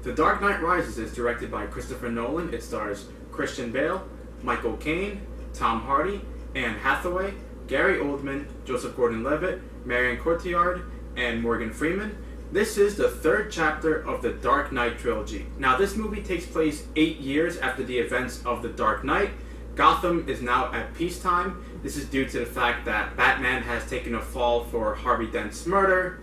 The Dark Knight Rises is directed by Christopher Nolan. It stars Christian Bale, Michael Caine, Tom Hardy, Anne Hathaway, Gary Oldman, Joseph Gordon-Levitt, Marion Cotillard, and Morgan Freeman. This is the third chapter of the Dark Knight trilogy. Now, this movie takes place 8 years after the events of The Dark Knight. Gotham is now at peacetime. This is due to the fact that Batman has taken a fall for Harvey Dent's murder.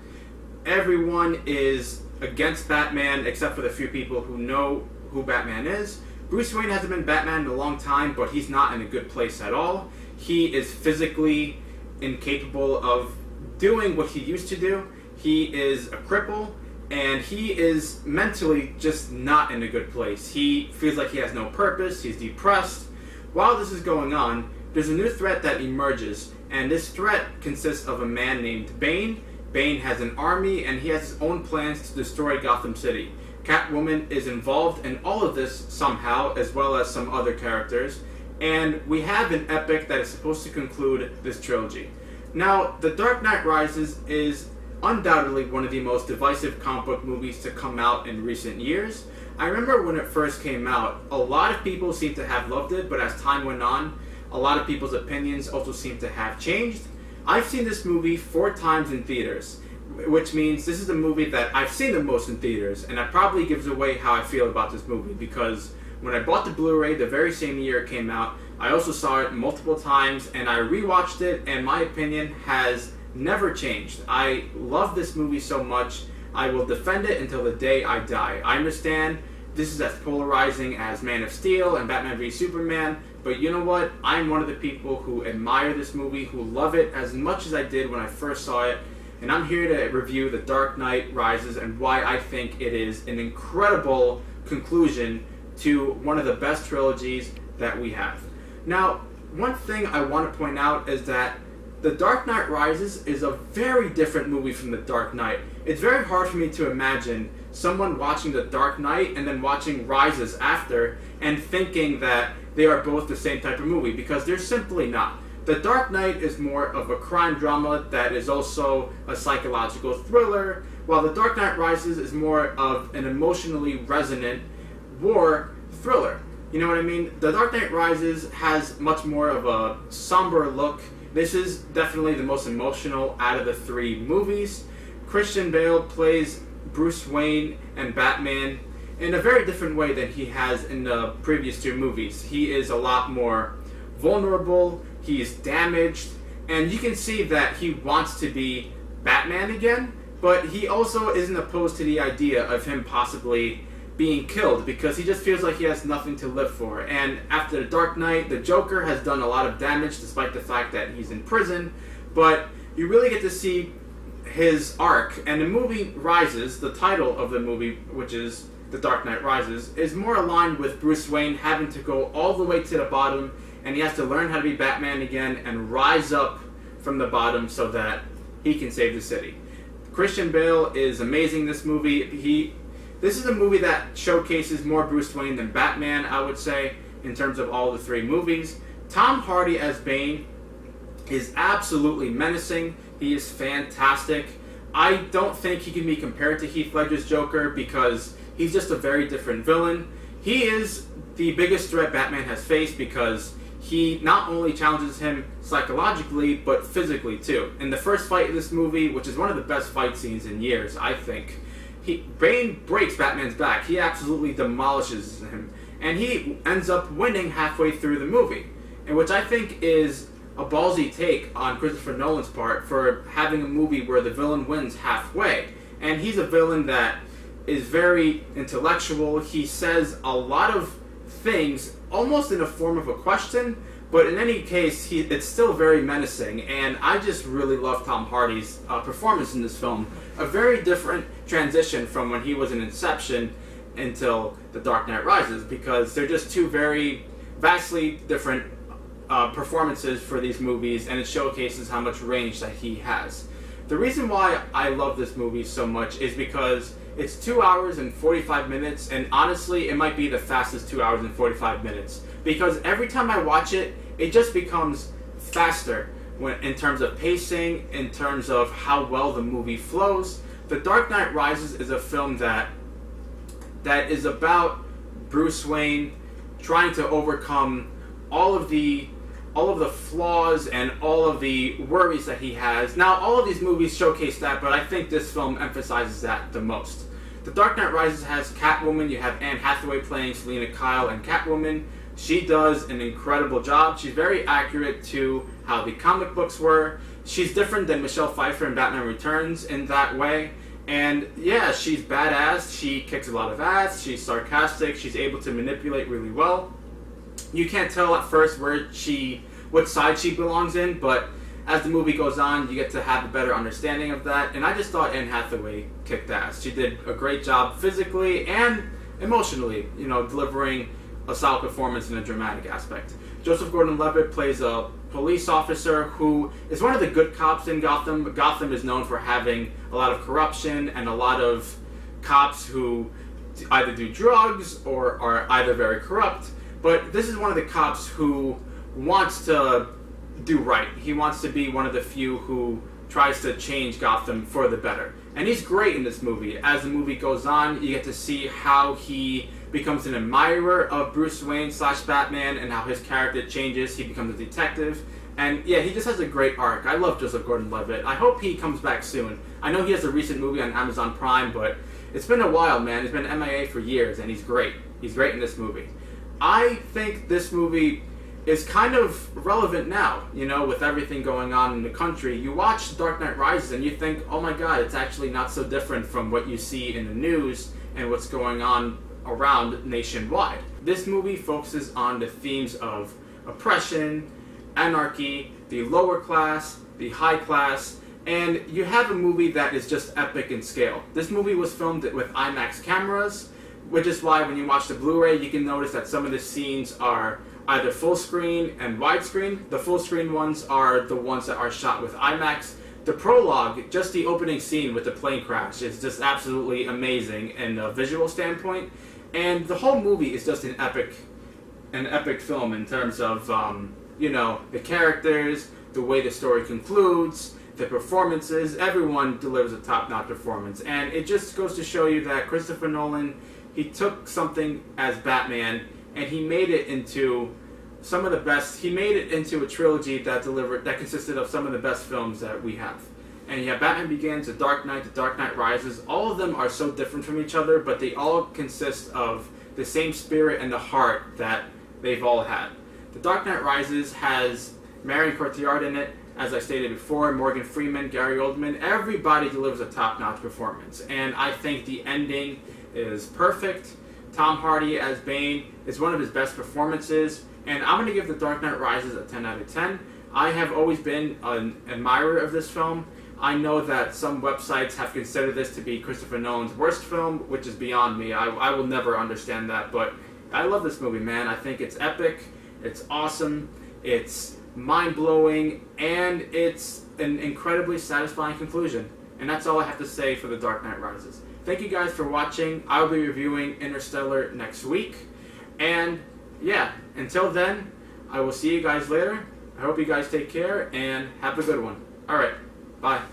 Everyone is against Batman except for the few people who know who Batman is. Bruce Wayne hasn't been Batman in a long time, but he's not in a good place at all. He is physically incapable of doing what he used to do. He is a cripple, and he is mentally just not in a good place. He feels like he has no purpose, he's depressed. While this is going on, there's a new threat that emerges, and this threat consists of a man named Bane. Bane has an army, and he has his own plans to destroy Gotham City. Catwoman is involved in all of this somehow, as well as some other characters, and we have an epic that is supposed to conclude this trilogy. Now, The Dark Knight Rises is undoubtedly one of the most divisive comic book movies to come out in recent years. I remember when it first came out, a lot of people seemed to have loved it, but as time went on, a lot of people's opinions also seem to have changed. I've seen this movie 4 times in theaters, which means this is the movie that I've seen the most in theaters, and that probably gives away how I feel about this movie, because when I bought the Blu-ray the very same year it came out, I also saw it multiple times, and I rewatched it, and my opinion has never changed. I love this movie so much, I will defend it until the day I die. I understand this is as polarizing as Man of Steel and Batman v Superman, but you know what? I'm one of the people who admire this movie, who love it as much as I did when I first saw it, and I'm here to review The Dark Knight Rises and why I think it is an incredible conclusion to one of the best trilogies that we have. Now, one thing I want to point out is that The Dark Knight Rises is a very different movie from The Dark Knight. It's very hard for me to imagine someone watching The Dark Knight and then watching Rises after and thinking that they are both the same type of movie, because they're simply not. The Dark Knight is more of a crime drama that is also a psychological thriller, while The Dark Knight Rises is more of an emotionally resonant war thriller. You know what I mean? The Dark Knight Rises has much more of a somber look. This is definitely the most emotional out of the 3 movies. Christian Bale plays Bruce Wayne and Batman in a very different way than he has in the previous 2 movies. He is a lot more vulnerable, he's damaged, and you can see that he wants to be Batman again, but he also isn't opposed to the idea of him possibly being killed, because he just feels like he has nothing to live for. And after The Dark Knight, the Joker has done a lot of damage despite the fact that he's in prison, but you really get to see his arc. And the movie Rises, the title of the movie, which is The Dark Knight Rises, is more aligned with Bruce Wayne having to go all the way to the bottom, and he has to learn how to be Batman again and rise up from the bottom so that he can save the city. Christian Bale is amazing in this movie. This is a movie that showcases more Bruce Wayne than Batman, I would say, in terms of all the 3 movies. Tom Hardy as Bane is absolutely menacing. He is fantastic. I don't think he can be compared to Heath Ledger's Joker because he's just a very different villain. He is the biggest threat Batman has faced because he not only challenges him psychologically, but physically too. In the first fight in this movie, which is one of the best fight scenes in years, I think, Bane breaks Batman's back. He absolutely demolishes him. And he ends up winning halfway through the movie, and which I think is a ballsy take on Christopher Nolan's part for having a movie where the villain wins halfway. And he's a villain that is very intellectual. He says a lot of things almost in a form of a question, but in any case, it's still very menacing, and I just really love Tom Hardy's performance in this film. A very different transition from when he was in Inception until The Dark Knight Rises, because they're just 2 very vastly different performances for these movies, and it showcases how much range that he has. The reason why I love this movie so much is because it's 2 hours and 45 minutes, and honestly, it might be the fastest 2 hours and 45 minutes. Because every time I watch it, it just becomes faster in terms of pacing, in terms of how well the movie flows. The Dark Knight Rises is a film that that is about Bruce Wayne trying to overcome all of the flaws and all of the worries that he has. Now, all of these movies showcase that, but I think this film emphasizes that the most. The Dark Knight Rises has Catwoman. You have Anne Hathaway playing Selina Kyle and Catwoman. She does an incredible job. She's very accurate to how the comic books were. She's different than Michelle Pfeiffer in Batman Returns in that way. And yeah, she's badass. She kicks a lot of ass. She's sarcastic. She's able to manipulate really well. You can't tell at first what side she belongs in, but as the movie goes on, you get to have a better understanding of that. And I just thought Anne Hathaway kicked ass. She did a great job physically and emotionally, delivering a solid performance in a dramatic aspect. Joseph Gordon-Levitt plays a police officer who is one of the good cops in Gotham. Gotham is known for having a lot of corruption and a lot of cops who either do drugs or are either very corrupt. But this is one of the cops who wants to do right. He wants to be one of the few who tries to change Gotham for the better. And he's great in this movie. As the movie goes on, you get to see how he becomes an admirer of Bruce Wayne / Batman and how his character changes. He becomes a detective. And yeah, he just has a great arc. I love Joseph Gordon-Levitt. I hope he comes back soon. I know he has a recent movie on Amazon Prime, but it's been a while, man. He's been MIA for years, and he's great. He's great in this movie. I think this movie is kind of relevant now, with everything going on in the country. You watch Dark Knight Rises and you think, oh my god, it's actually not so different from what you see in the news and what's going on around nationwide. This movie focuses on the themes of oppression, anarchy, the lower class, the high class, and you have a movie that is just epic in scale. This movie was filmed with IMAX cameras, which is why when you watch the Blu-ray, you can notice that some of the scenes are either full screen and widescreen. The full screen ones are the ones that are shot with IMAX. The prologue, just the opening scene with the plane crash, is just absolutely amazing in a visual standpoint. And the whole movie is just an epic film in terms of, the characters, the way the story concludes, the performances. Everyone delivers a top-notch performance. And it just goes to show you that Christopher Nolan, he took something as Batman and he made it into some of the best. He made it into a trilogy that consisted of some of the best films that we have. And you have Batman Begins, The Dark Knight, The Dark Knight Rises. All of them are so different from each other, but they all consist of the same spirit and the heart that they've all had. The Dark Knight Rises has Marion Cotillard in it, as I stated before, Morgan Freeman, Gary Oldman. Everybody delivers a top-notch performance, and I think the ending is perfect. Tom Hardy as Bane is one of his best performances, and I'm going to give The Dark Knight Rises a 10 out of 10. I have always been an admirer of this film. I know that some websites have considered this to be Christopher Nolan's worst film, which is beyond me. I will never understand that, but I love this movie, man. I think it's epic, it's awesome, it's mind-blowing, and it's an incredibly satisfying conclusion. And that's all I have to say for The Dark Knight Rises. Thank you guys for watching. I'll be reviewing Interstellar next week. And yeah, until then, I will see you guys later. I hope you guys take care and have a good one. Alright, bye.